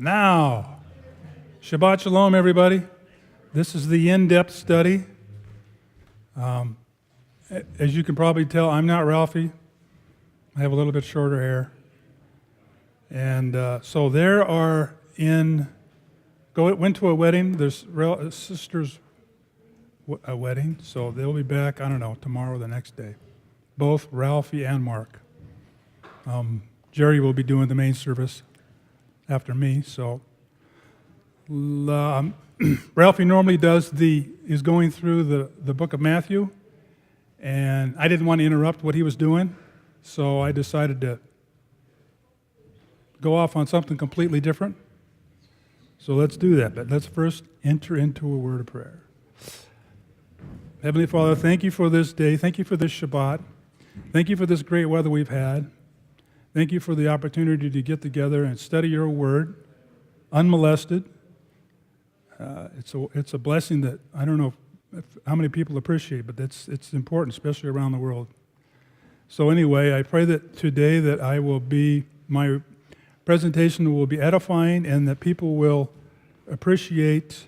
Now, Shabbat Shalom, everybody. This is the in-depth study. As you can probably tell, I'm not Ralphie. I have a little bit shorter hair. And so there are went to a wedding. There's a sister's a wedding, so they'll be back, I don't know, tomorrow or the next day. Both Ralphie and Mark. Jerry will be doing the main service after me, so Ralphie normally is going through the book of Matthew, and I didn't want to interrupt what he was doing, so I decided to go off on something completely different. So let's do that, but let's first enter into a word of prayer. Heavenly Father, thank you for this day. Thank you for this Shabbat. Thank you for this great weather we've had. Thank you for the opportunity to get together and study your word, unmolested. It's a blessing that I don't know how many people appreciate, but it's important, especially around the world. So anyway, I pray that today that my presentation will be edifying and that people will appreciate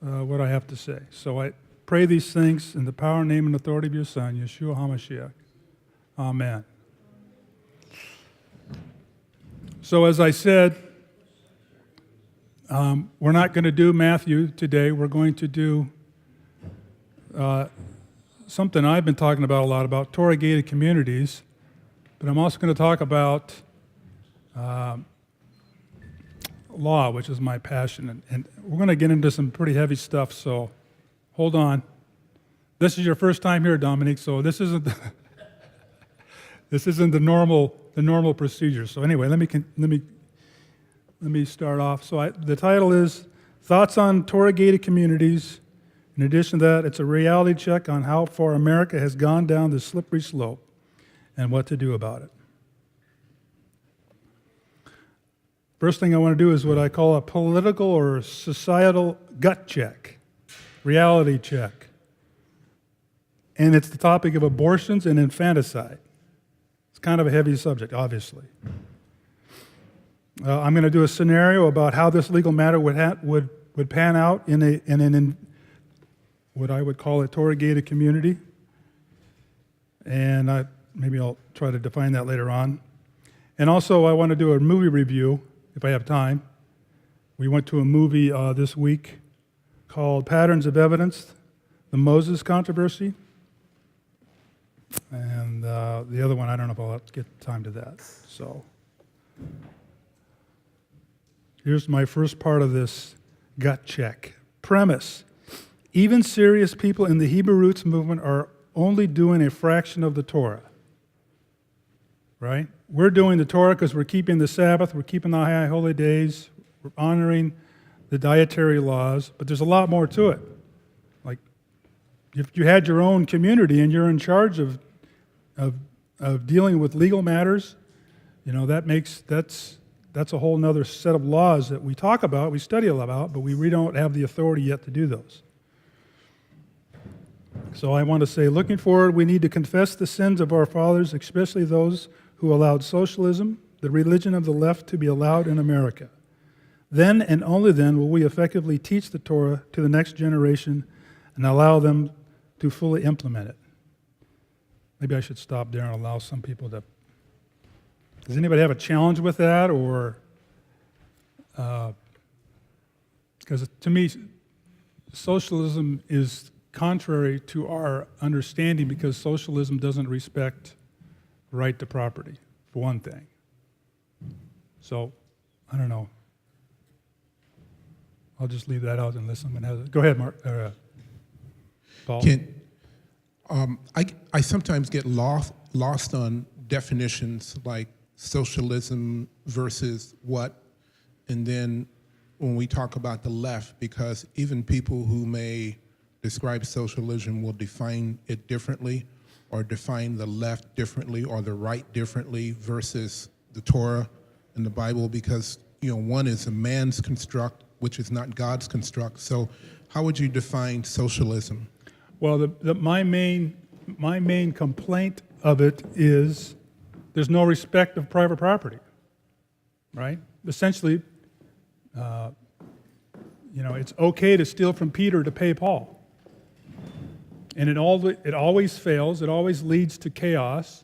what I have to say. So I pray these things in the power, name, and authority of your Son, Yeshua HaMashiach. Amen. So as I said, we're not going to do Matthew today. We're going to do something I've been talking about a lot about, Torah-gated communities. But I'm also going to talk about law, which is my passion. And we're going to get into some pretty heavy stuff, so hold on. This is your first time here, Dominique, so this isn't the normal procedure. So anyway, let me start off. So the title is Thoughts on Torah-Gated Communities. In addition to that, it's a reality check on how far America has gone down the slippery slope and what to do about it. First thing I want to do is what I call a political or societal gut check, reality check. And it's the topic of abortions and infanticide. It's kind of a heavy subject, obviously. I'm going to do a scenario about how this legal matter would pan out in what I would call a Torah-gated community. And maybe I'll try to define that later on. And also I want to do a movie review, if I have time. We went to a movie this week called Patterns of Evidence, the Moses Controversy. And the other one, I don't know if I'll get time to that. So here's my first part of this gut check. Premise. Even serious people in the Hebrew roots movement are only doing a fraction of the Torah. Right? We're doing the Torah because we're keeping the Sabbath, we're keeping the high holy days, we're honoring the dietary laws, but there's a lot more to it. Like, if you had your own community and you're in charge of dealing with legal matters, you know, that's a whole other set of laws that we talk about, we study a lot about, but we don't have the authority yet to do those. So I want to say, looking forward, we need to confess the sins of our fathers, especially those who allowed socialism, the religion of the left, to be allowed in America. Then and only then will we effectively teach the Torah to the next generation and allow them to fully implement it. Maybe I should stop there and allow some people to... Does anybody have a challenge with that? Or... Because to me, socialism is contrary to our understanding because socialism doesn't respect right to property, for one thing. So, I don't know. I'll just leave that out unless someone has it. Go ahead, Mark. Paul. I sometimes get lost on definitions like socialism versus what, and then when we talk about the left, because even people who may describe socialism will define it differently or define the left differently or the right differently versus the Torah and the Bible, because one is a man's construct, which is not God's construct. So how would you define socialism? Well, my main complaint of it is there's no respect of private property, right? Essentially, It's okay to steal from Peter to pay Paul. And it always fails. It always leads to chaos.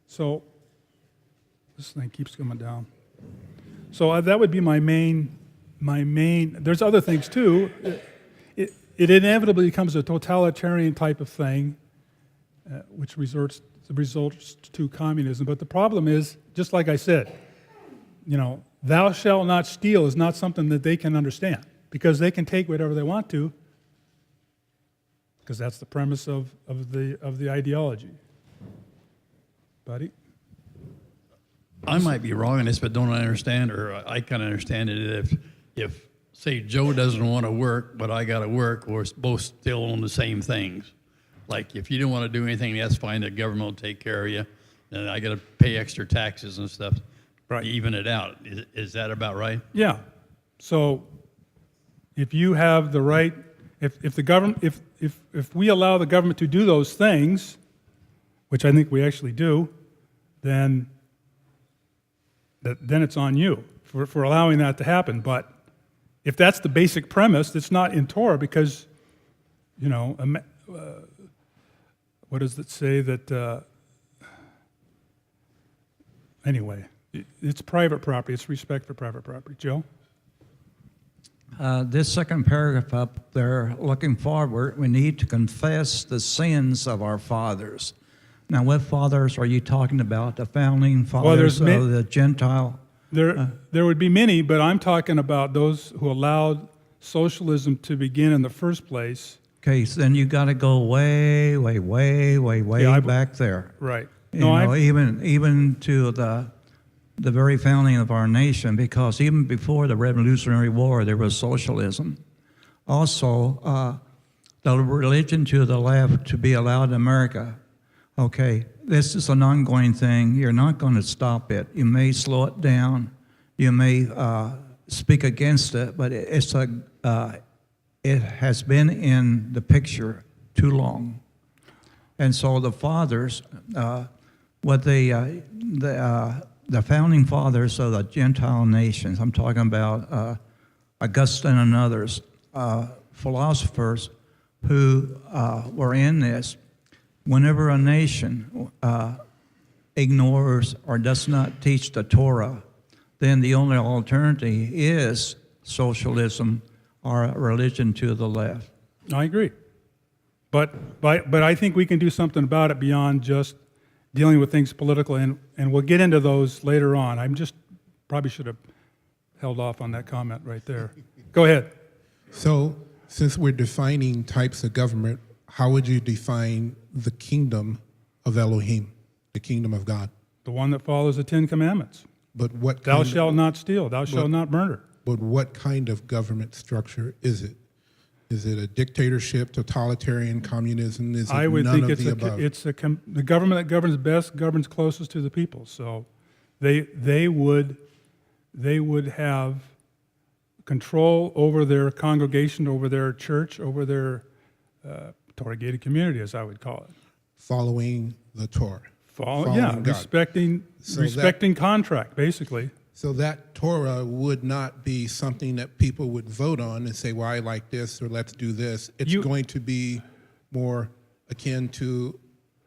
So this thing keeps coming down. So that would be my main. There's other things too. It inevitably becomes a totalitarian type of thing, which results to communism. But the problem is, just like I said, thou shalt not steal is not something that they can understand, because they can take whatever they want to, because that's the premise of the ideology. Buddy? I might be wrong on this, but don't I understand, or I kind of understand it, if say Joe doesn't want to work, but I got to work, we're both still on the same things. Like if you don't want to do anything, that's fine, the government will take care of you, and I got to pay extra taxes and stuff to even it out. Is that about right? Yeah. So if you have the right, if the government, if we allow the government to do those things, which I think we actually do, then it's on you for allowing that to happen. But if that's the basic premise, it's not in Torah, because, what does it say that, anyway, it's private property. It's respect for private property. Joe? This second paragraph up there, looking forward, we need to confess the sins of our fathers. Now, what fathers are you talking about? The founding fathers of the Gentile? There would be many, but I'm talking about those who allowed socialism to begin in the first place. Okay, so then you got to go way back there. Right. Even to the very founding of our nation, because even before the Revolutionary War, there was socialism. Also, the religion to the left to be allowed in America. Okay, this is an ongoing thing. You're not going to stop it. You may slow it down. You may speak against it, but it has been in the picture too long. And so the fathers, the founding fathers of the Gentile nations, I'm talking about Augustine and others, philosophers who were in this. Whenever a nation ignores or does not teach the Torah, then the only alternative is socialism or a religion to the left. I agree. But I think we can do something about it beyond just dealing with things political, and we'll get into those later on. Probably should have held off on that comment right there. Go ahead. So, since we're defining types of government, how would you define the kingdom of Elohim, the kingdom of God? The one that follows the Ten Commandments. But what Thou shalt not steal. Thou shalt not murder. But what kind of government structure is it? Is it a dictatorship, totalitarian, communism? Is it I would none think of the above? the government that governs best governs closest to the people. So they would have control over their congregation, over their church, over their Torah gated community, as I would call it. Following the Torah. Following God. respecting contract, basically. So that Torah would not be something that people would vote on and say, well, I like this, or let's do this. It's going to be more akin to,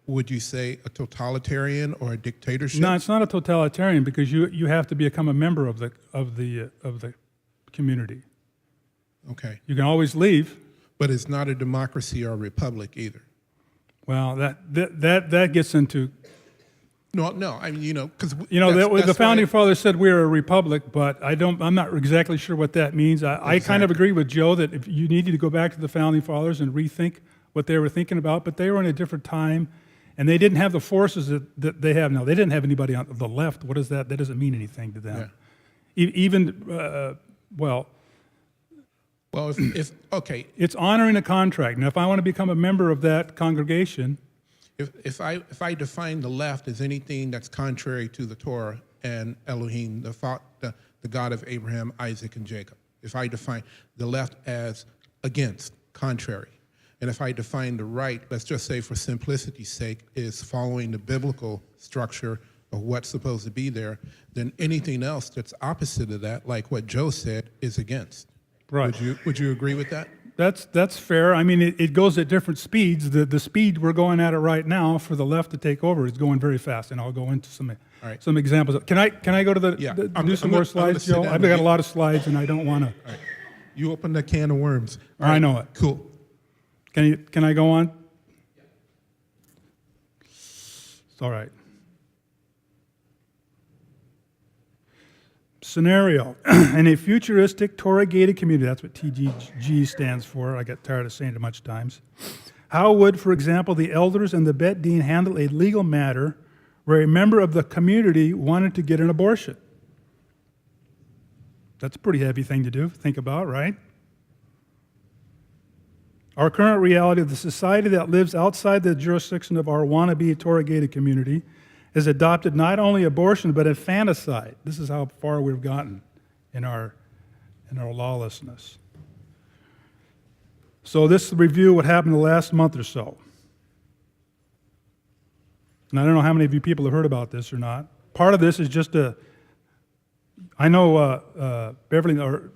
would you say, a totalitarian or a dictatorship? No, it's not a totalitarian, because you have to become a member of the community. Okay. You can always leave. But it's not a democracy or a republic either. Well, that gets into. No. I mean, because the founding fathers said we were a republic, but I'm not exactly sure what that means. I kind of agree with Joe that if you needed to go back to the founding fathers and rethink what they were thinking about, but they were in a different time, and they didn't have the forces that they have now. They didn't have anybody on the left. What is that? That doesn't mean anything to them. Yeah. Well, if okay, it's honoring a contract. Now, if I want to become a member of that congregation, if I define the left as anything that's contrary to the Torah and Elohim, the God of Abraham, Isaac, and Jacob, if I define the left as against, contrary, and if I define the right, let's just say for simplicity's sake, is following the biblical structure of what's supposed to be there, then anything else that's opposite of that, like what Joe said, is against. Right. Would you agree with that? That's fair. I mean, it goes at different speeds. The speed we're going at it right now for the left to take over is going very fast, and I'll go into some right. some examples. Can I go to Yeah. do I'm some gonna more slides, sit Joe? down I've with got a you. lot of slides, and I don't want to. All right. You opened a can of worms. All I right. know it. Cool. Can I go on? It's all right. Scenario. In a futuristic Torah-gated community, that's what TGG stands for. I get tired of saying it much times. How would, for example, the elders and the Bet Din handle a legal matter where a member of the community wanted to get an abortion? That's a pretty heavy thing to do, think about, right? Our current reality of the society that lives outside the jurisdiction of our wannabe Torah-gated community has adopted not only abortion, but infanticide. This is how far we've gotten in our lawlessness. So this is a review of what happened the last month or so. And I don't know how many of you people have heard about this or not. Part of this is just I know Beverly, or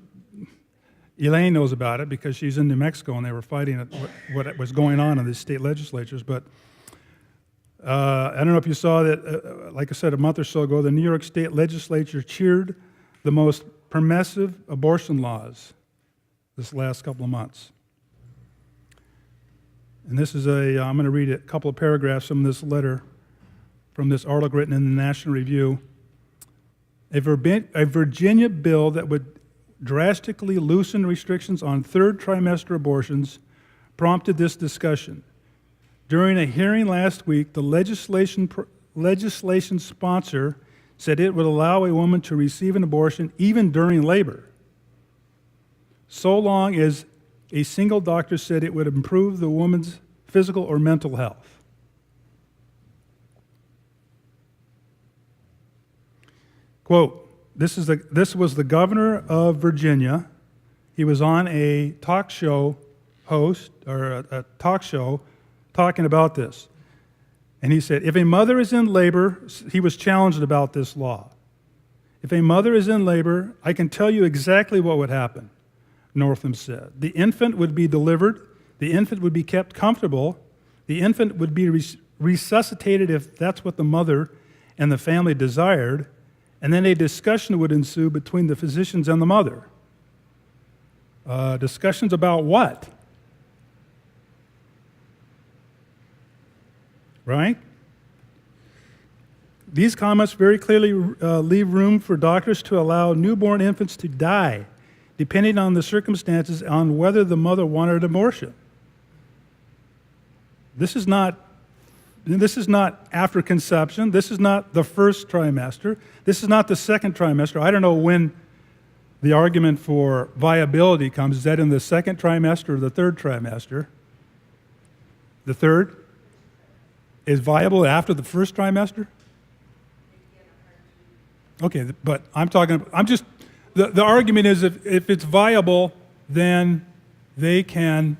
Elaine knows about it because she's in New Mexico and they were fighting what was going on in the state legislatures. But I don't know if you saw that, like I said, a month or so ago, the New York State legislature cheered the most permissive abortion laws this last couple of months. And this is I'm going to read a couple of paragraphs from this letter, from this article written in the National Review. A Virginia bill that would drastically loosen restrictions on third trimester abortions prompted this discussion. During a hearing last week, the legislation sponsor said it would allow a woman to receive an abortion even during labor, so long as a single doctor said it would improve the woman's physical or mental health. Quote, this was the governor of Virginia. He was on a talk show host, or a talk show, talking about this. And he said, if a mother is in labor, he was challenged about this law. If a mother is in labor, I can tell you exactly what would happen, Northam said. The infant would be delivered, the infant would be kept comfortable, the infant would be resuscitated if that's what the mother and the family desired, and then a discussion would ensue between the physicians and the mother. Discussions about what? Right? These comments very clearly leave room for doctors to allow newborn infants to die, depending on the circumstances on whether the mother wanted an abortion. This is not after conception. This is not the first trimester. This is not the second trimester. I don't know when the argument for viability comes. Is that in the second trimester or the third trimester? The third is viable after the first trimester? Okay, but the argument is if it's viable, then they can.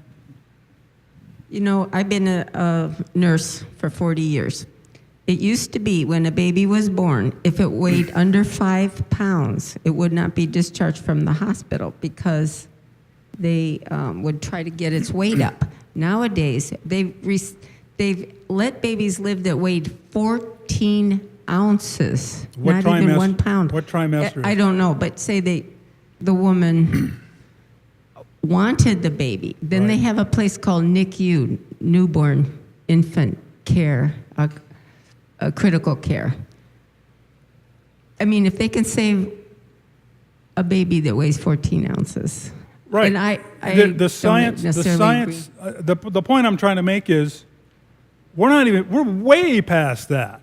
You know, I've been a nurse for 40 years. It used to be when a baby was born, if it weighed under 5 pounds, it would not be discharged from the hospital because they would try to get its weight up. Nowadays, they've let babies live that weighed 14 ounces, What not even trimester? 1 pound. What trimester? I don't know, but say the woman wanted the baby. Then they have a place called NICU, newborn infant care, critical care. I mean, if they can save a baby that weighs 14 ounces. Right. And I the don't science, necessarily agree. the point I'm trying to make is we're way past that.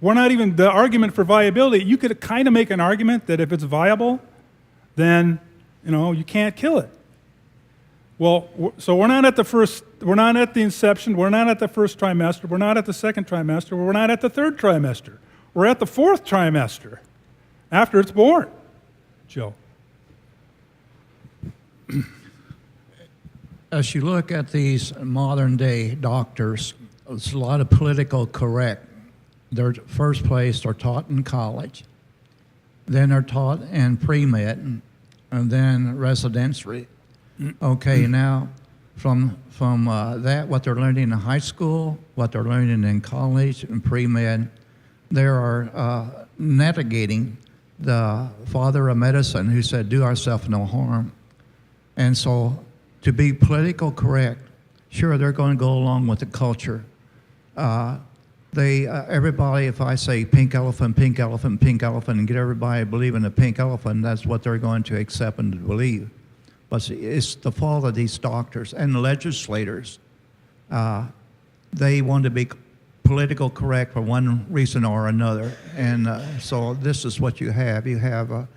We're not even, the argument for viability, you could kind of make an argument that if it's viable, then, you can't kill it. Well, so we're not at the inception, we're not at the first trimester, we're not at the second trimester, we're not at the third trimester. We're at the fourth trimester after it's born. Joe. As you look at these modern day doctors, there's a lot of political correct They're first place, they're taught in college. Then they're taught in pre-med, and then residency. Okay, now from that, what they're learning in high school, what they're learning in college and pre-med, they are navigating the father of medicine who said, "Do ourselves no harm." And so, to be political correct, sure, they're going to go along with the culture. Everybody, if I say pink elephant, pink elephant, pink elephant, and get everybody to believe in the pink elephant, that's what they're going to accept and to believe. But see, it's the fault of these doctors and the legislators. They want to be political correct for one reason or another. And so this is what you have. You have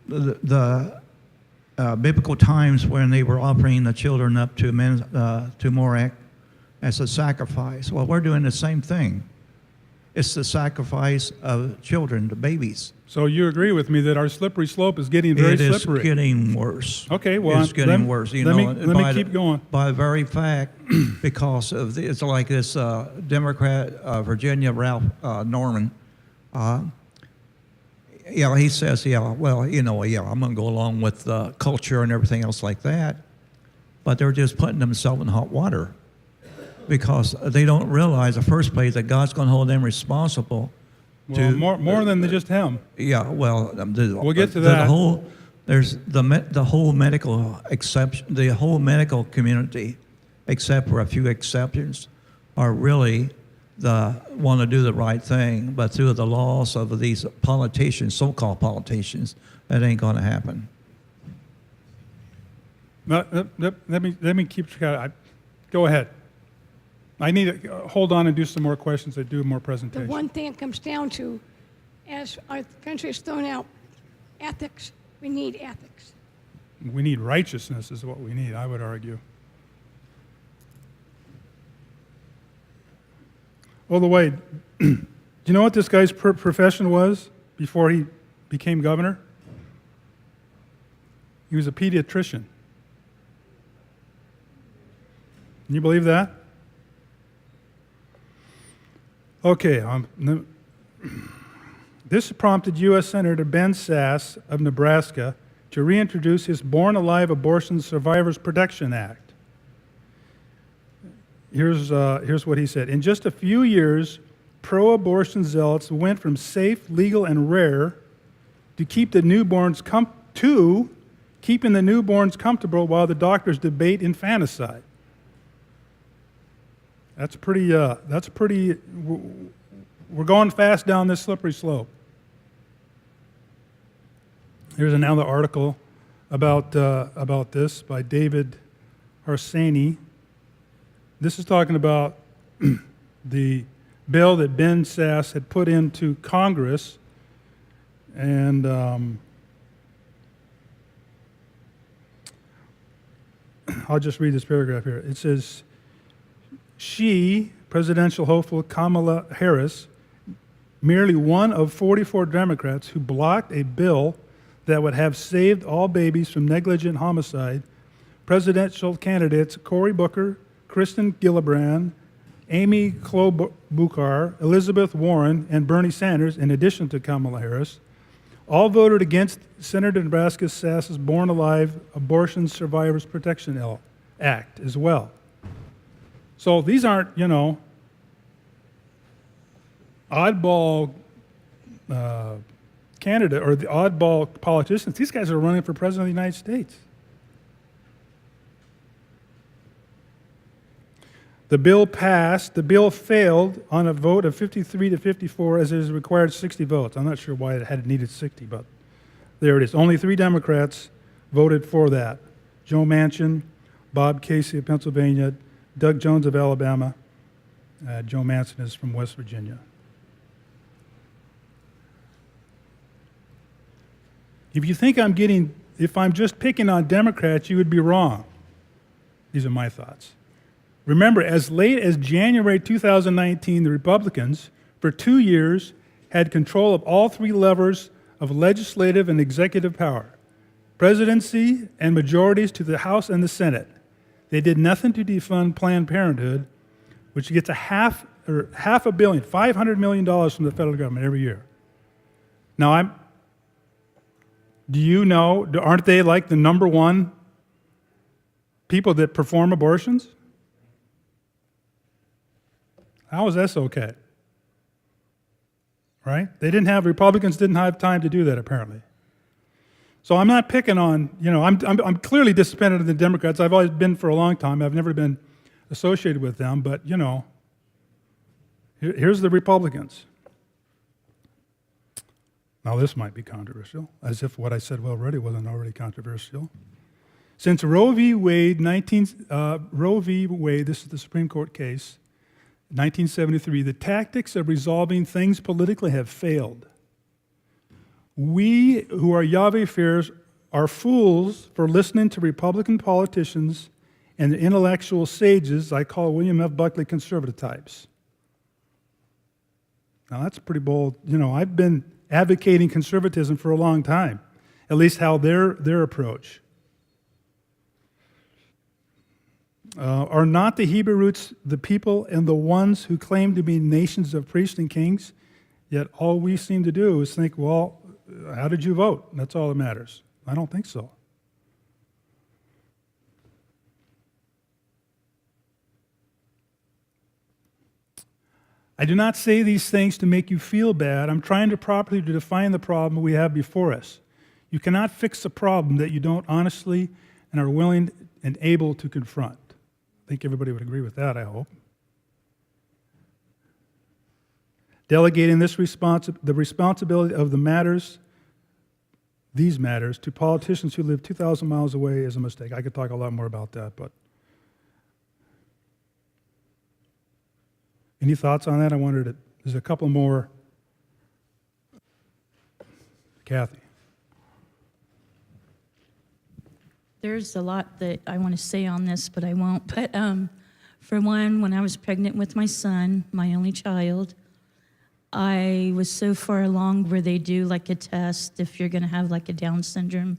the biblical times when they were offering the children up to Morech as a sacrifice. Well, we're doing the same thing. It's the sacrifice of children, the babies. So you agree with me that our slippery slope is getting very slippery? It is getting worse. Okay, well, it's getting worse. Let me keep going. By the very fact, because of it's like this Democrat, Virginia Ralph Norman. He says, I'm going to go along with culture and everything else like that. But they're just putting themselves in hot water because they don't realize, in the first place, that God's going to hold them responsible. Well, more than just him. Yeah, well, we'll get to that. There's the whole medical exception, the whole medical community, except for a few exceptions, are really want to do the right thing, but through the laws of these politicians, so-called politicians, that ain't going to happen. Let me keep track. Go ahead. I need to hold on and do some more questions. I do more The presentations. one thing it comes down to, as our country has thrown out ethics, we need ethics. We need righteousness is what we need, I would argue. By the way, do you know what this guy's profession was before he became governor? He was a pediatrician. Can you believe that? Okay, this prompted U.S. Senator Ben Sasse of Nebraska to reintroduce his Born Alive Abortion Survivors Protection Act. Here's what he said. In just a few years, pro-abortion zealots went from safe, legal, and rare to keeping the newborns comfortable while the doctors debate infanticide. That's pretty, we're going fast down this slippery slope. Here's another article about this by David Harsanyi. This is talking about the bill that Ben Sasse had put into Congress, and I'll just read this paragraph here. It says, she, presidential hopeful Kamala Harris, merely one of 44 Democrats who blocked a bill that would have saved all babies from negligent homicide, presidential candidates Cory Booker, Kristen Gillibrand, Amy Klobuchar, Elizabeth Warren, and Bernie Sanders, in addition to Kamala Harris, all voted against Senator Nebraska Sasse's Born Alive Abortion Survivors Protection Act as well. So these aren't, oddball candidate or the oddball politicians. These guys are running for president of the United States. The bill passed. The bill failed on a vote of 53 to 54 as it is required 60 votes. I'm not sure why it had needed 60, but there it is. Only 3 Democrats voted for that. Joe Manchin, Bob Casey of Pennsylvania, Doug Jones of Alabama. Joe Manchin is from West Virginia. If you think if I'm just picking on Democrats, you would be wrong. These are my thoughts. Remember, as late as January 2019, the Republicans, for 2 years, had control of all 3 levers of legislative and executive power, presidency and majorities to the House and the Senate. They did nothing to defund Planned Parenthood, which gets a or $500 million, $500 million from the federal government every year. Now, do you know, aren't they like the number one people that perform abortions? How is this okay? Right? Republicans didn't have time to do that, apparently. So I'm not picking on, I'm clearly disappointed in the Democrats. I've always been for a long time. I've never been associated with them, but, here's the Republicans. Now, this might be controversial, as if what I said already wasn't already controversial. Since Roe v. Wade, this is the Supreme Court case, 1973, the tactics of resolving things politically have failed. We who are Yahweh-fearers are fools for listening to Republican politicians and the intellectual sages I call William F. Buckley conservative types. Now, that's pretty bold. I've been advocating conservatism for a long time, at least how their approach. Are not the Hebrew roots the people and the ones who claim to be nations of priests and kings? Yet all we seem to do is think, well, how did you vote? That's all that matters. I don't think so. I do not say these things to make you feel bad. I'm trying to properly define the problem we have before us. You cannot fix a problem that you don't honestly and are willing and able to confront. I think everybody would agree with that, I hope. Delegating the responsibility of these matters, to politicians who live 2,000 miles away is a mistake. I could talk a lot more about that, but any thoughts on that? There's a couple more. Kathy. There's a lot that I want to say on this, but I won't. But for one, when I was pregnant with my son, my only child, I was so far along where they do like a test if you're going to have like a Down syndrome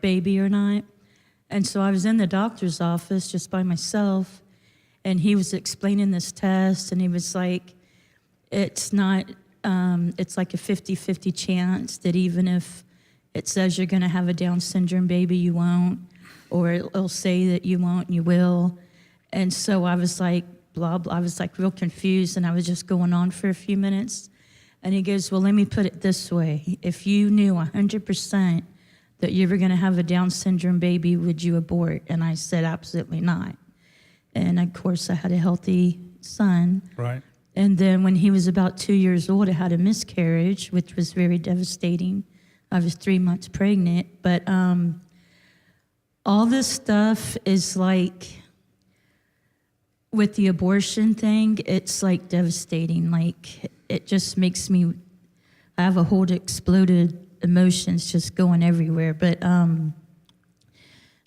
baby or not. And so I was in the doctor's office just by myself, and he was explaining this test, and he was like, it's not, it's like a 50-50 chance that even if it says you're going to have a Down syndrome baby, you won't, or it'll say that you won't and you will. And so I was like, blah, blah. I was like real confused, and I was just going on for a few minutes. And he goes, well, let me put it this way. If you knew 100% that you were going to have a Down syndrome baby, would you abort? And I said, absolutely not. And of course, I had a healthy son. Right. And then when he was about 2 years old, I had a miscarriage, which was very devastating. I was 3 months pregnant. But all this stuff is like, with the abortion thing, it's like devastating. Like, it just makes me, I have a whole exploded emotions just going everywhere. But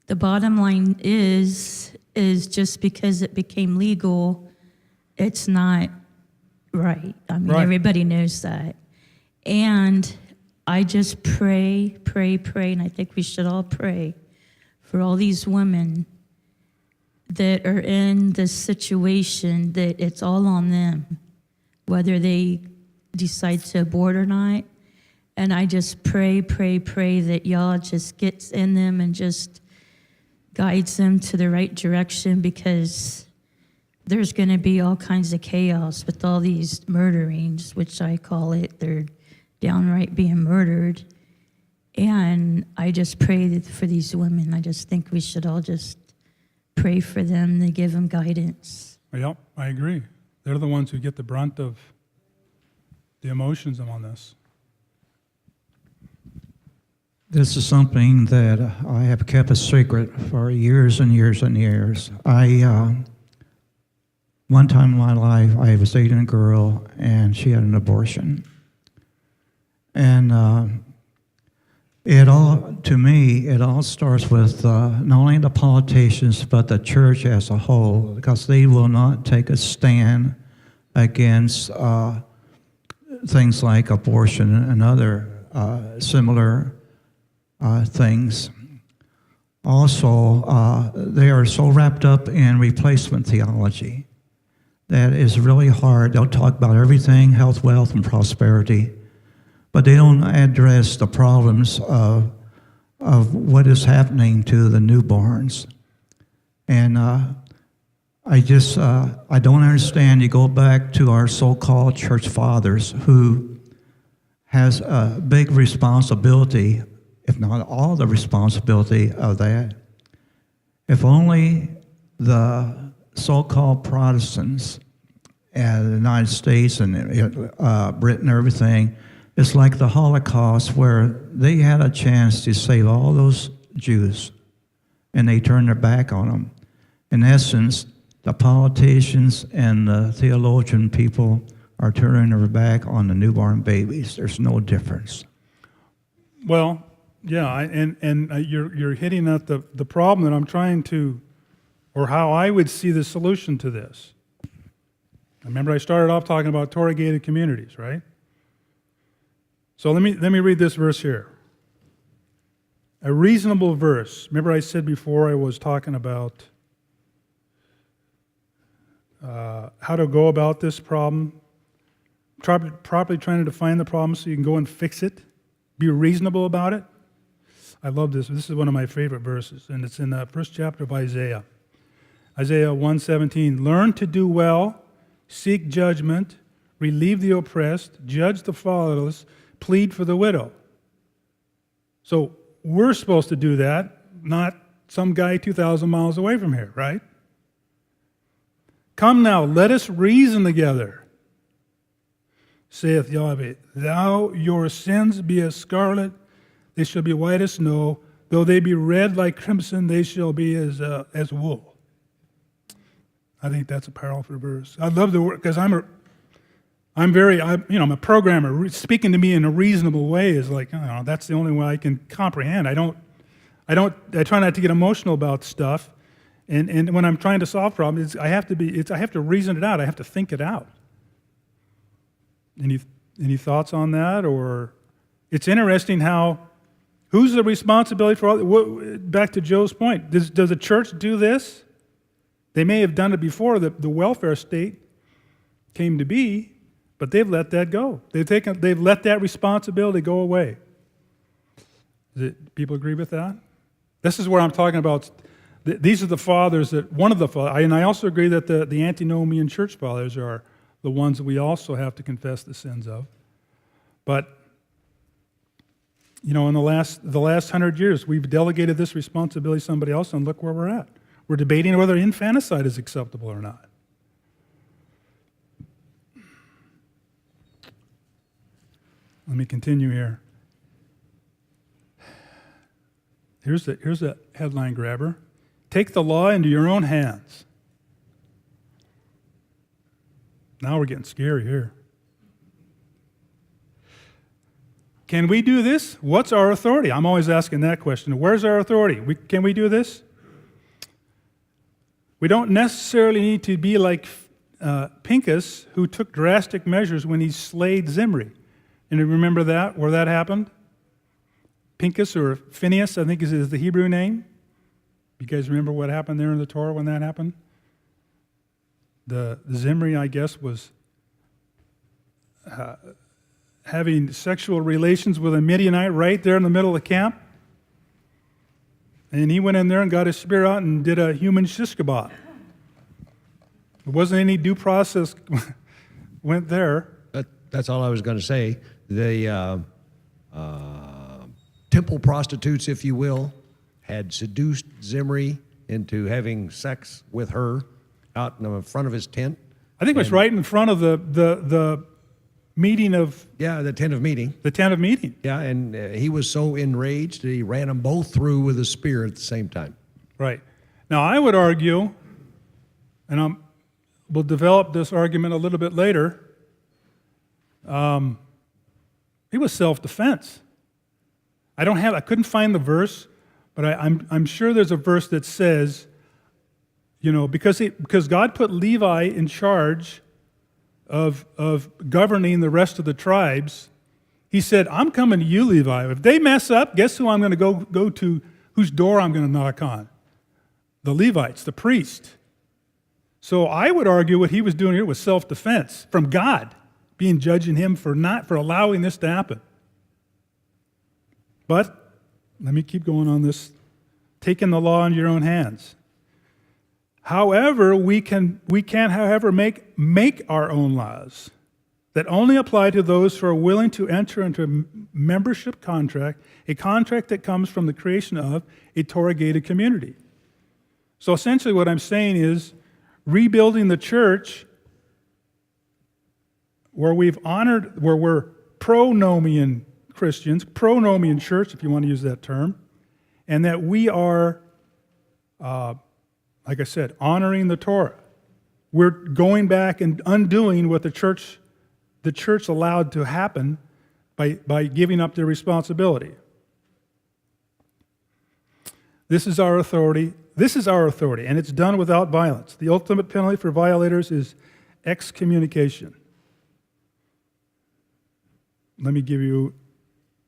the bottom line is just because it became legal, it's not right. I mean, everybody knows that. And I just pray, and I think we should all pray for all these women that are in this situation, that it's all on them, whether they decide to abort or not. And I just pray that y'all just gets in them and just guides them to the right direction, because there's going to be all kinds of chaos with all these murderings, which I call it. They're downright being murdered. And I just pray for these women. I just think we should all just pray for them and give them guidance. Yep, I agree. They're the ones who get the brunt of the emotions on this. This is something that I have kept a secret for years and years and years. One time in my life, I was dating a girl, and she had an abortion. And to me, it all starts with not only the politicians, but the church as a whole, because they will not take a stand against things like abortion and other similar things. Also, they are so wrapped up in replacement theology that is really hard. They'll talk about everything, health, wealth, and prosperity, but they don't address the problems of what is happening to the newborns. And I don't understand. You go back to our so-called church fathers who has a big responsibility, if not all the responsibility of that. If only the so-called Protestants in the United States and Britain and everything, it's like the Holocaust where they had a chance to save all those Jews and they turned their back on them. In essence, the politicians and the theologian people are turning their back on the newborn babies. There's no difference. Well, yeah, you're hitting at the problem that I'm trying to, or how I would see the solution to this. Remember, I started off talking about Torah-gated communities, right? So let me read this verse here. A reasonable verse. Remember, I said before I was talking about how to go about this problem, properly trying to define the problem so you can go and fix it, be reasonable about it. I love this. This is one of my favorite verses, and it's in the first chapter of Isaiah. Isaiah 1:17. Learn to do well, seek judgment, relieve the oppressed, judge the fatherless, plead for the widow. So we're supposed to do that, not some guy 2,000 miles away from here, right? Come now, let us reason together, saith Yahweh. Though your sins be as scarlet, they shall be white as snow. Though they be red like crimson, they shall be as wool. I think that's a powerful verse. I love the word because I'm a programmer. Speaking to me in a reasonable way is like, that's the only way I can comprehend. I try not to get emotional about stuff. And when I'm trying to solve problems, I have to reason it out. I have to think it out. Any thoughts on that? Or it's interesting who's the responsibility for all? Back to Joe's point, does the church do this? They may have done it before the welfare state came to be, but they've let that go. They've let that responsibility go away. People agree with that? This is where I'm talking about. These are the fathers one of the fathers, and I also agree that the antinomian church fathers are the ones that we also have to confess the sins of. But, in the last 100 years, we've delegated this responsibility to somebody else, and look where we're at. We're debating whether infanticide is acceptable or not. Let me continue here. Here's a headline grabber. Take the law into your own hands. Now we're getting scary here. Can we do this? What's our authority? I'm always asking that question. Where's our authority? Can we do this? We don't necessarily need to be like Pincus, who took drastic measures when he slayed Zimri. And you remember that, where that happened? Pincus, or Phineas, I think is the Hebrew name. You guys remember what happened there in the Torah when that happened? The Zimri, I guess, was having sexual relations with a Midianite right there in the middle of the camp. And he went in there and got his spear out and did a human shish kebab. There wasn't any due process went there. That's all I was going to say. The temple prostitutes, if you will, had seduced Zimri into having sex with her out in the front of his tent. I think it was right in front of the meeting of... Yeah, the tent of meeting. The tent of meeting. Yeah, and he was so enraged that he ran them both through with a spear at the same time. Right. Now, I would argue, and we'll develop this argument a little bit later, it was self-defense. I couldn't find the verse, but I'm sure there's a verse that says, because God put Levi in charge of governing the rest of the tribes, he said, I'm coming to you, Levi. If they mess up, guess who I'm going to go to, whose door I'm going to knock on? The Levites, the priest. So I would argue what he was doing here was self-defense from God, being judging him for allowing this to happen. But let me keep going on this, taking the law into your own hands. However, we can, however, make our own laws that only apply to those who are willing to enter into a membership contract, a contract that comes from the creation of a Torah-gated community. So essentially what I'm saying is rebuilding the church where we're pronomian Christians, pronomian church, if you want to use that term, and that we are, like I said, honoring the Torah. We're going back and undoing what the church allowed to happen by giving up their responsibility. This is our authority. This is our authority, and it's done without violence. The ultimate penalty for violators is excommunication. Let me give you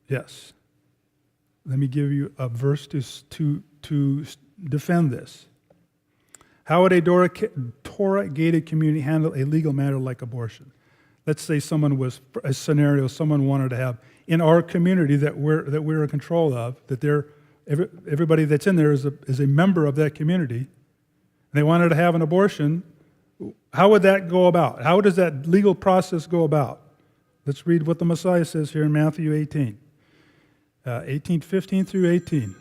a verse to defend this. How would a Torah-gated community handle a legal matter like abortion? Let's say someone wanted to have in our community that we're in control of, that everybody that's in there is a member of that community, and they wanted to have an abortion. How would that go about? How does that legal process go about? Let's read what the Messiah says here in Matthew 15 through 18.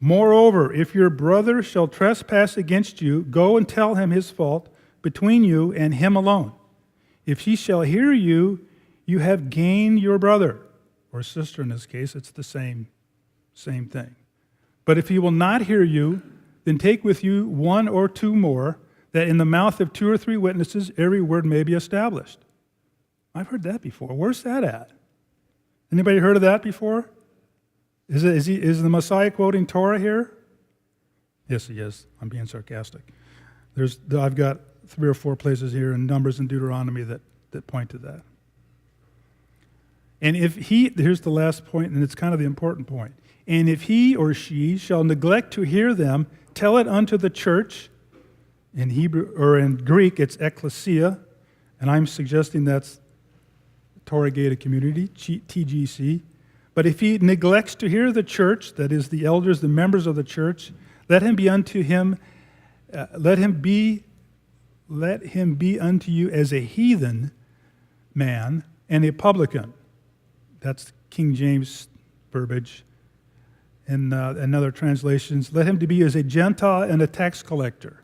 Moreover, if your brother shall trespass against you, go and tell him his fault between you and him alone. If he shall hear you, you have gained your brother, or sister in this case, it's the same thing. But if he will not hear you, then take with you one or two more, that in the mouth of two or three witnesses every word may be established. I've heard that before. Where's that at? Anybody heard of that before? Is the Messiah quoting Torah here? Yes, he is. I'm being sarcastic. I've got 3 or 4 places here in Numbers and Deuteronomy that point to that. And here's the last point, and it's kind of the important point. And if he or she shall neglect to hear them, tell it unto the church. In Hebrew or in Greek, it's ecclesia, and I'm suggesting that's Torah-gated community, TGC. But if he neglects to hear the church, that is the elders, the members of the church, let him be unto you as a heathen man and a publican. That's King James verbiage. In other translations, let him to be as a Gentile and a tax collector.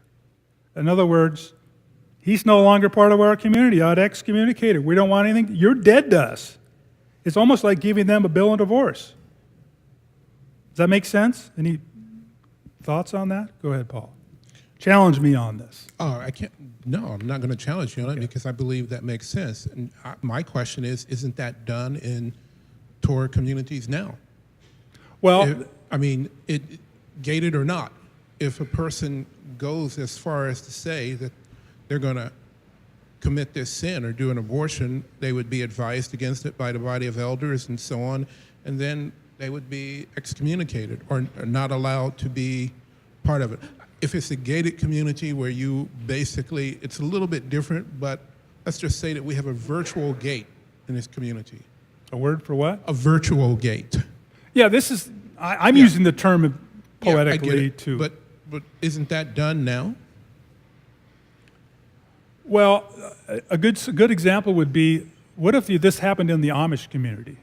In other words, he's no longer part of our community. I'd excommunicate him. We don't want anything. You're dead to us. It's almost like giving them a bill of divorce. Does that make sense? Any thoughts on that? Go ahead, Paul. Challenge me on this. Oh, I can't. No, I'm not going to challenge you on it because I believe that makes sense. And my question is, isn't that done in Torah communities now? Well, Gated or not, if a person goes as far as to say that they're going to commit this sin or do an abortion, they would be advised against it by the body of elders and so on, and then they would be excommunicated or not allowed to be part of it. If it's a gated community where you basically, it's a little bit different, but let's just say that we have a virtual gate in this community. a word for what? A virtual gate. Yeah, this is, I'm using the term poetically I get it, too. But isn't that done now? Well, a good example would be, what if this happened in the Amish community?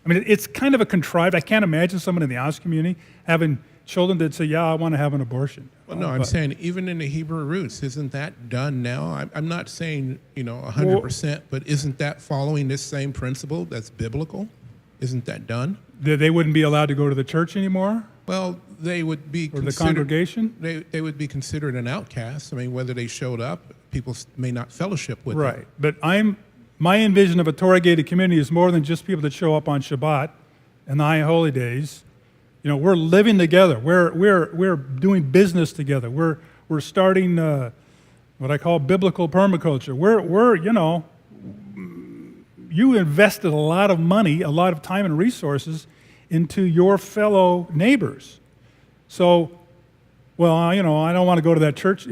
I mean, it's kind of a contrived, I can't imagine someone in the Amish community having children that say, yeah, I want to have an abortion. Well, no, I'm saying even in the Hebrew roots, isn't that done now? I'm not saying, 100%, but isn't that following this same principle that's biblical? Isn't that done? They wouldn't be allowed to go to the church anymore? Well, they would be Or the congregation? They would be considered an outcast. I mean, whether they showed up, people may not fellowship with them. Right, but my envision of a Torah-gated community is more than just people that show up on Shabbat and the high holy days. We're living together. We're doing business together. We're starting what I call biblical permaculture. You invested a lot of money, a lot of time and resources into your fellow neighbors. So well, I don't want to go to that church.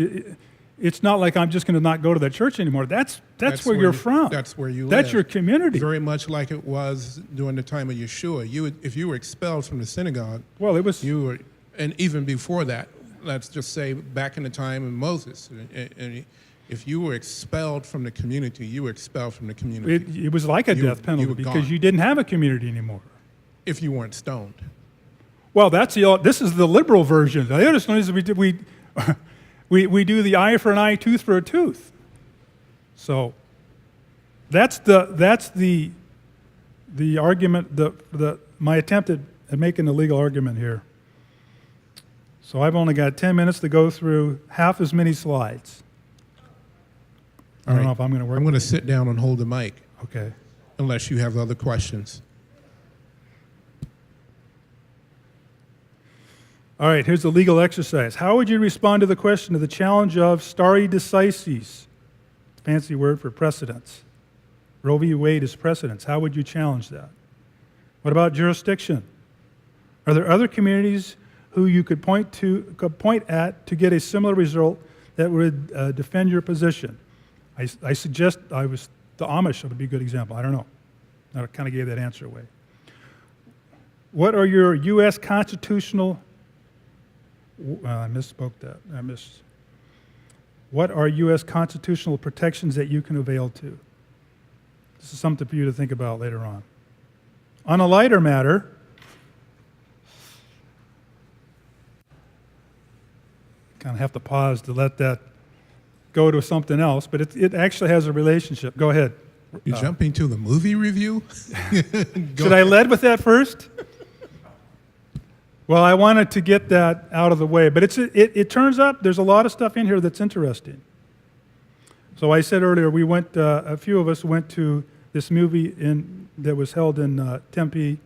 It's not like I'm just going to not go to that church anymore. That's where you're from. That's where you live. That's your community. Very much like it was during the time of Yeshua. If you were expelled from the synagogue, Well, it was. you were, and even before that, let's just say back in the time of Moses, and if you were expelled from the community, you were expelled from the community. It was like a You- death you penalty were because gone. you didn't have a community anymore. If you weren't stoned. Well, this is the liberal version. The other one is we do the eye for an eye, tooth for a tooth. So that's the argument, my attempt at making a legal argument here. So I've only got 10 minutes to go through half as many slides. I don't know if I'm going to work. I'm going to sit down and hold the mic Okay. unless you have other questions. All right, here's the legal exercise. How would you respond to the question of the challenge of stare decisis? Fancy word for precedence. Roe v. Wade is precedence. How would you challenge that? What about jurisdiction? Are there other communities who you could point at to get a similar result that would defend your position? I suggest the Amish would be a good example. I don't know. I kind of gave that answer away. What are your U.S. constitutional I misspoke that. What are U.S. constitutional protections that you can avail to? This is something for you to think about later on. On a lighter matter, kind of have to pause to let that go to something else, but it actually has a relationship. Go ahead. You jumping to the movie review? Should I lead with that first? Well, I wanted to get that out of the way, but it turns up there's a lot of stuff in here that's interesting. So I said earlier, a few of us went to this movie that was held in Tempe,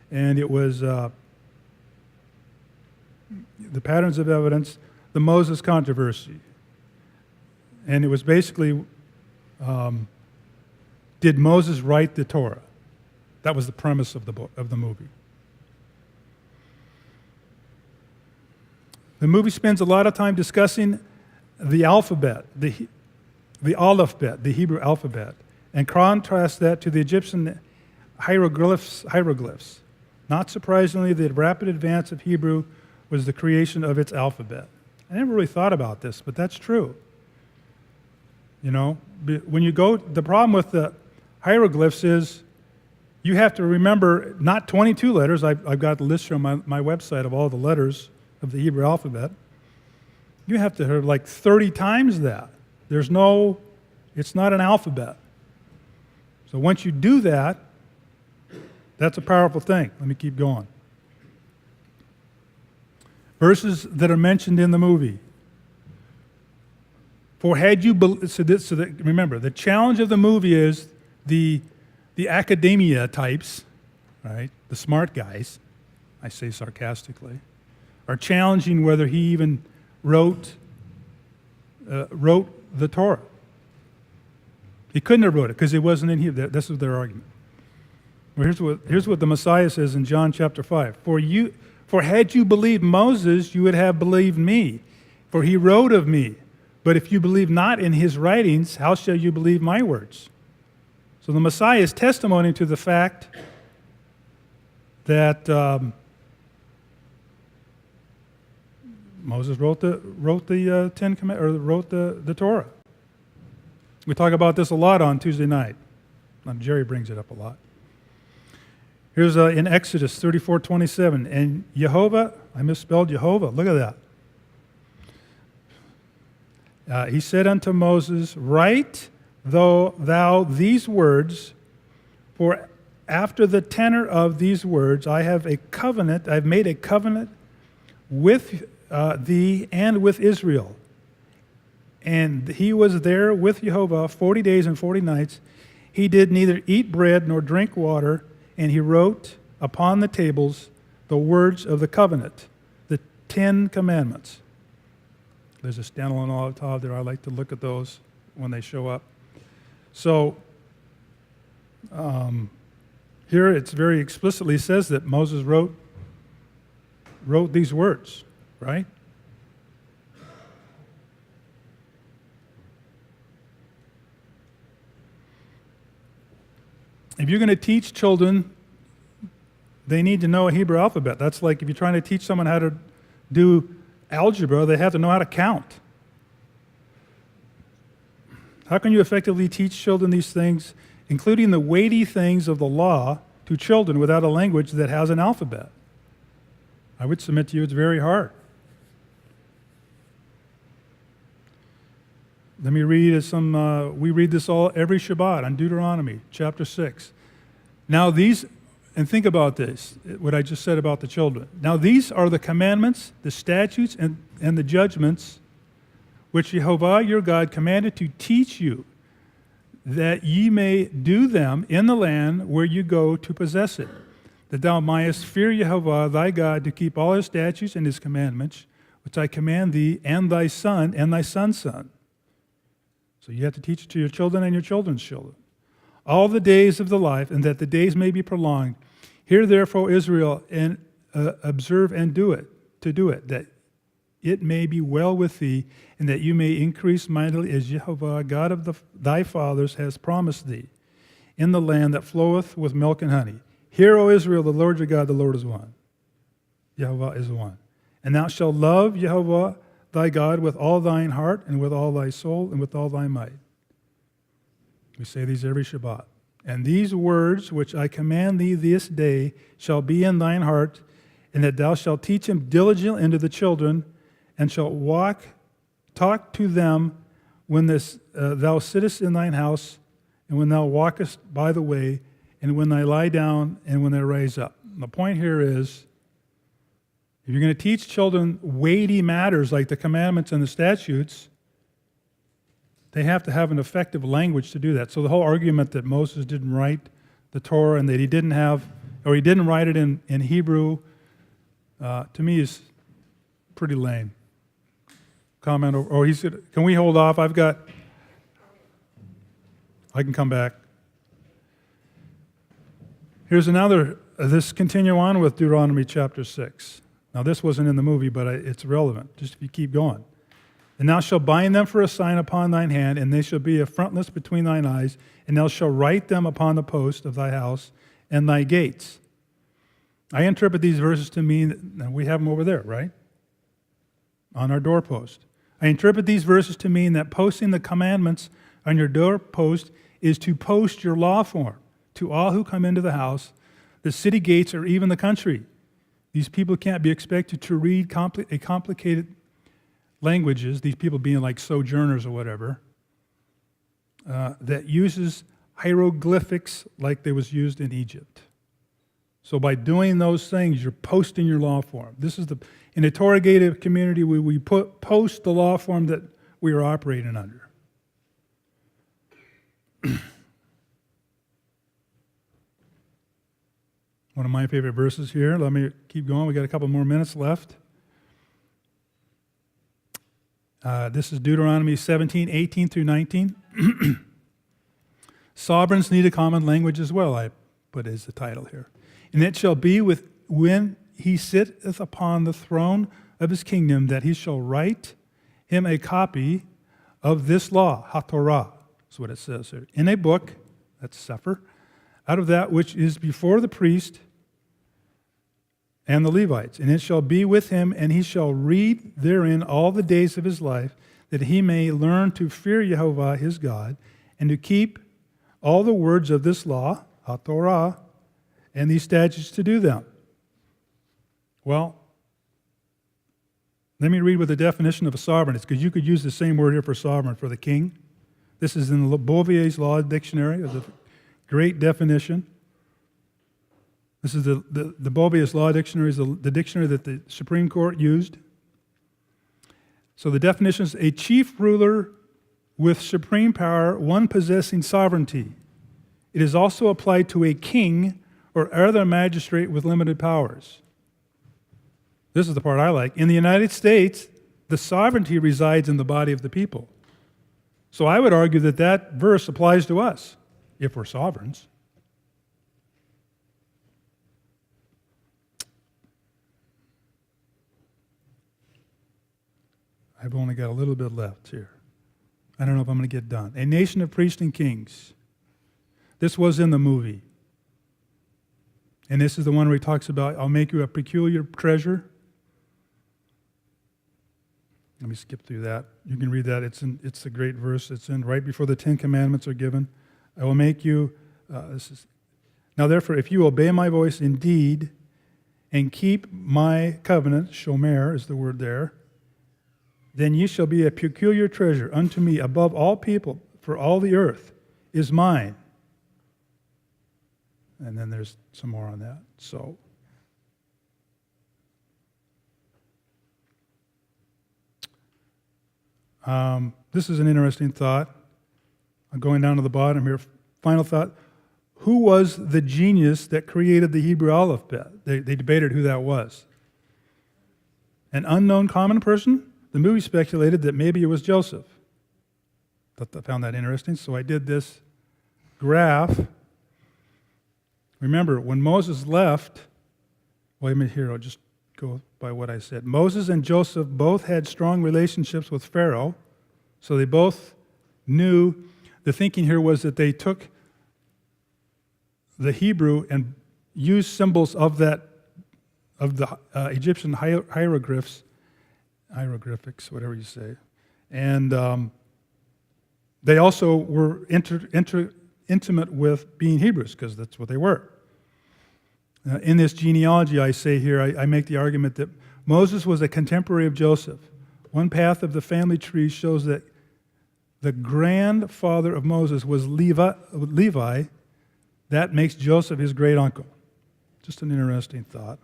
and it was The Patterns of Evidence, the Moses Controversy. And it was basically, did Moses write the Torah? That was the premise of the movie. The movie spends a lot of time discussing the alphabet, the Aleph-bet, the Hebrew alphabet, and contrasts that to the Egyptian hieroglyphs. Not surprisingly, the rapid advance of Hebrew was the creation of its alphabet. I never really thought about this, but that's true. When you go, the problem with the hieroglyphs is you have to remember not 22 letters. I've got the list on my website of all the letters of the Hebrew alphabet. You have to hear like 30 times that. It's not an alphabet. So once you do that, that's a powerful thing. Let me keep going. Verses that are mentioned in the movie. Remember, the challenge of the movie is the academia types, right? The smart guys, I say sarcastically, are challenging whether he even wrote the Torah. He couldn't have wrote it because it wasn't in Hebrew. This is their argument. Well, here's what the Messiah says in John chapter 5. For had you believed Moses, you would have believed me, for he wrote of me. But if you believe not in his writings, how shall you believe my words? So the Messiah is testimony to the fact that Moses wrote the Ten Commandments, or wrote the Torah. We talk about this a lot on Tuesday night. Jerry brings it up a lot. Here's in Exodus 34:27, and Jehovah, I misspelled Jehovah. Look at that. He said unto Moses, "Write thou these words, for after the tenor of these words I have made a covenant with thee and with Israel." And he was there with Jehovah 40 days and 40 nights. He did neither eat bread nor drink water, and he wrote upon the tables the words of the covenant, the 10 Commandments. There's a standalone autograph there. I like to look at those when they show up. So here it's very explicitly says that Moses wrote these words, right? if you're going to teach children, they need to know a Hebrew alphabet. That's like if you're trying to teach someone how to do algebra, they have to know how to count. How can you effectively teach children these things, including the weighty things of the law, to children without a language that has an alphabet? I would submit to you it's very hard. Let me read we read this all every Shabbat on Deuteronomy chapter 6. Now these, and think about this, what I just said about the children. Now these are the commandments, the statutes, and the judgments which Jehovah your God commanded to teach you, that ye may do them in the land where you go to possess it, that thou mayest fear Jehovah thy God to keep all his statutes and his commandments, which I command thee, and thy son, and thy son's son. So you have to teach it to your children and your children's children, all the days of the life, and that the days may be prolonged. Hear therefore, Israel, and observe and do it, that it may be well with thee, and that you may increase mightily as Jehovah, God of thy fathers, has promised thee, in the land that floweth with milk and honey. Hear, O Israel, the Lord your God, the Lord is one. Jehovah is one. And thou shalt love Jehovah thy God with all thine heart, and with all thy soul, and with all thy might. We say these every Shabbat. And these words which I command thee this day shall be in thine heart, and that thou shalt teach them diligently unto the children, and shalt talk to them when thou sittest in thine house, and when thou walkest by the way, and when they lie down, and when they rise up. And the point here is, if you're going to teach children weighty matters like the commandments and the statutes, they have to have an effective language to do that. So the whole argument that Moses didn't write the Torah and that he didn't write it in Hebrew, to me is pretty lame. Comment, or he said, can we hold off? I can come back. Here's another, let's continue on with Deuteronomy chapter 6. Now this wasn't in the movie, but it's relevant, just if you keep going. And thou shalt bind them for a sign upon thine hand, and they shall be a frontlets between thine eyes, and thou shalt write them upon the post of thy house and thy gates. I interpret these verses to mean, that we have them over there, right? On our doorpost. I interpret these verses to mean that posting the commandments on your doorpost is to post your law form to all who come into the house, the city gates, or even the country. These people can't be expected to read complicated languages, these people being like sojourners or whatever, that uses hieroglyphics like they was used in Egypt. So by doing those things, you're posting your law form. This is in a Torah-gated community, we post the law form that we are operating under. One of my favorite verses here. Let me keep going. We got a couple more minutes left. This is Deuteronomy 17, 18 through 19. Sovereigns need a common language as well, I put as the title here. And it shall be when he sitteth upon the throne of his kingdom, that he shall write him a copy of this law, HaTorah, that's what it says here, in a book, that's Sefer, out of that which is before the priest and the Levites. And it shall be with him, and he shall read therein all the days of his life, that he may learn to fear Jehovah his God, and to keep all the words of this law, HaTorah, and these statutes to do them. Well, let me read what the definition of a sovereign is, because you could use the same word here for sovereign, for the king. This is in the Beauvais Law Dictionary, of the great definition. This is the Beauvais Law Dictionary, is the dictionary that the Supreme Court used. So the definition is a chief ruler with supreme power, one possessing sovereignty. It is also applied to a king or other magistrate with limited powers. This is the part I like. In the United States, the sovereignty resides in the body of the people. So I would argue that that verse applies to us, if we're sovereigns. I've only got a little bit left here. I don't know if I'm going to get done. A nation of priests and kings. This was in the movie. And this is the one where he talks about, I'll make you a peculiar treasure. Let me skip through that. You can read that. It's a great verse. It's in right before the Ten Commandments are given. I will make you, now therefore, if you obey my voice indeed and keep my covenant, shomer is the word there, then ye shall be a peculiar treasure unto me above all people, for all the earth is mine. And then there's some more on that. So, this is an interesting thought. I'm going down to the bottom here. Final thought. Who was the genius that created the Hebrew alphabet? They debated who that was. An unknown common person? The movie speculated that maybe it was Joseph. I found that interesting, so I did this graph. Remember, when Moses left, wait a minute here, I'll just go by what I said. Moses and Joseph both had strong relationships with Pharaoh, so they both knew. The thinking here was that they took the Hebrew and used symbols of the Egyptian hieroglyphics, whatever you say, and they also were intimate with being Hebrews because that's what they were. In this genealogy, I say here, I make the argument that Moses was a contemporary of Joseph. One path of the family tree shows that the grandfather of Moses was Levi. That makes Joseph his great uncle. Just an interesting thought.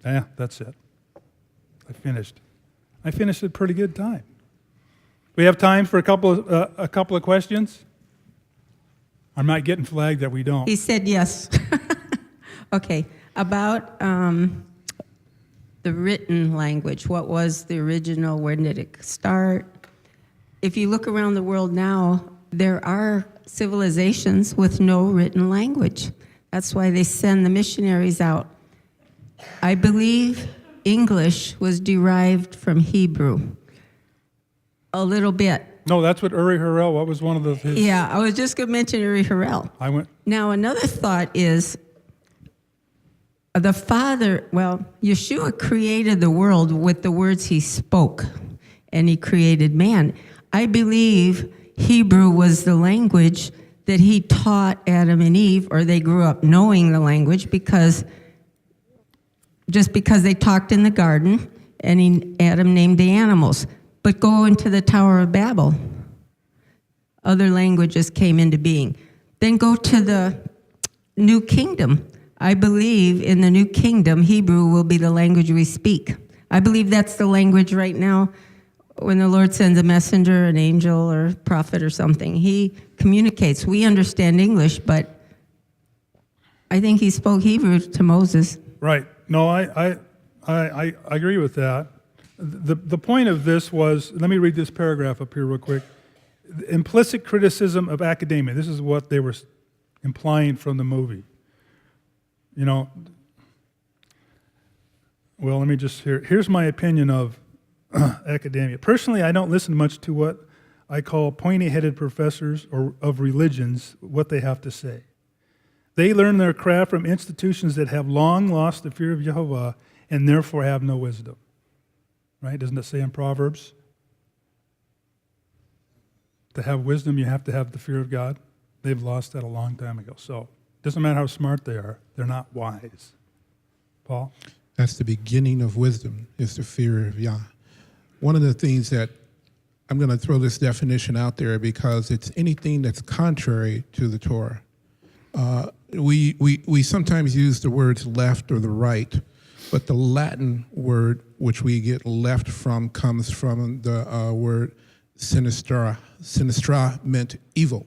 Yeah, that's it. I finished. I finished at a pretty good time. We have time for a couple of questions. I'm not getting flagged that we don't. He said yes. Okay, about the written language. What was the original? Where did it start? If you look around the world now, there are civilizations with no written language. That's why they send the missionaries out. I believe English was derived from Hebrew. A little bit. No, that's what Uri Harel, what was one of his... Yeah, I was just going to mention Uri Harel. Now, another thought is Yeshua created the world with the words he spoke, and he created man. I believe Hebrew was the language that he taught Adam and Eve, or they grew up knowing the language because they talked in the garden, and Adam named the animals. But go into the Tower of Babel. Other languages came into being. Then go to the New Kingdom. I believe in the New Kingdom, Hebrew will be the language we speak. I believe that's the language right now. When the Lord sends a messenger, an angel, or prophet or something, he communicates. We understand English, but I think he spoke Hebrew to Moses. Right. No, I agree with that. The point of this was, let me read this paragraph up here real quick. Implicit criticism of academia. This is what they were implying from the movie. Well, let me just here's my opinion of academia. Personally, I don't listen much to what I call pointy-headed professors of religions, what they have to say. They learn their craft from institutions that have long lost the fear of Jehovah and therefore have no wisdom. Right? Doesn't it say in Proverbs? To have wisdom, you have to have the fear of God. They've lost that a long time ago. So it doesn't matter how smart they are. They're not wise. Paul? That's the beginning of wisdom, is the fear of Yah. One of the things that I'm going to throw this definition out there because it's anything that's contrary to the Torah. We sometimes use the words left or the right, but the Latin word which we get left from comes from the word sinistra. Sinistra meant evil.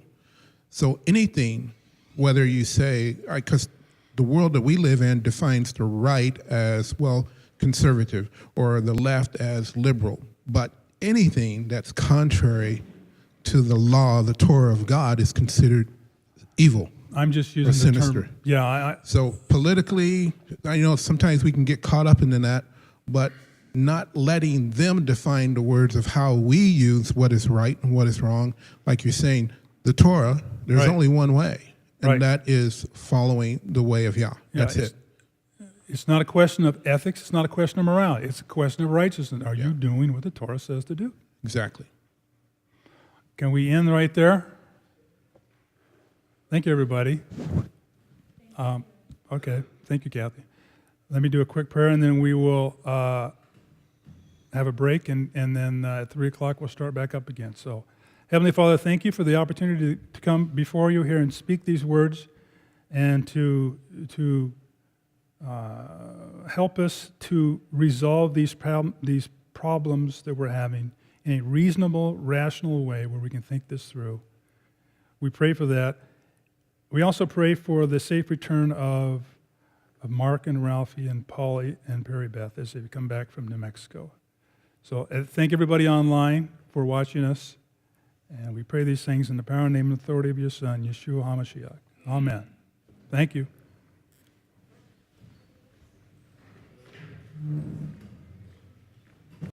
So anything, whether you say, because the world that we live in defines the right as, well, conservative, or the left as liberal. But anything that's contrary to the law, the Torah of God, is considered evil. I'm just using the sinister. term. Yeah. So politically, I know sometimes we can get caught up in that, but not letting them define the words of how we use what is right and what is wrong. Like you're saying, the Torah, there's Right. only one way, and Right. that is following the way of Yah. Yeah, That's it. It's not a question of ethics. It's not a question of morality. It's a question of righteousness. Are you doing what the Torah says to do? Exactly. Can we end right there? Thank you, everybody. Okay, thank you, Kathy. Let me do a quick prayer, and then we will have a break, and then at 3 o'clock we'll start back up again. So, Heavenly Father, thank you for the opportunity to come before you here and speak these words, and to help us to resolve these problems that we're having in a reasonable, rational way where we can think this through. We pray for that. We also pray for the safe return of Mark and Ralphie and Polly and Perry Beth as they come back from New Mexico. So thank everybody online for watching us. And we pray these things in the power and name and authority of your Son, Yeshua HaMashiach. Amen. Thank you.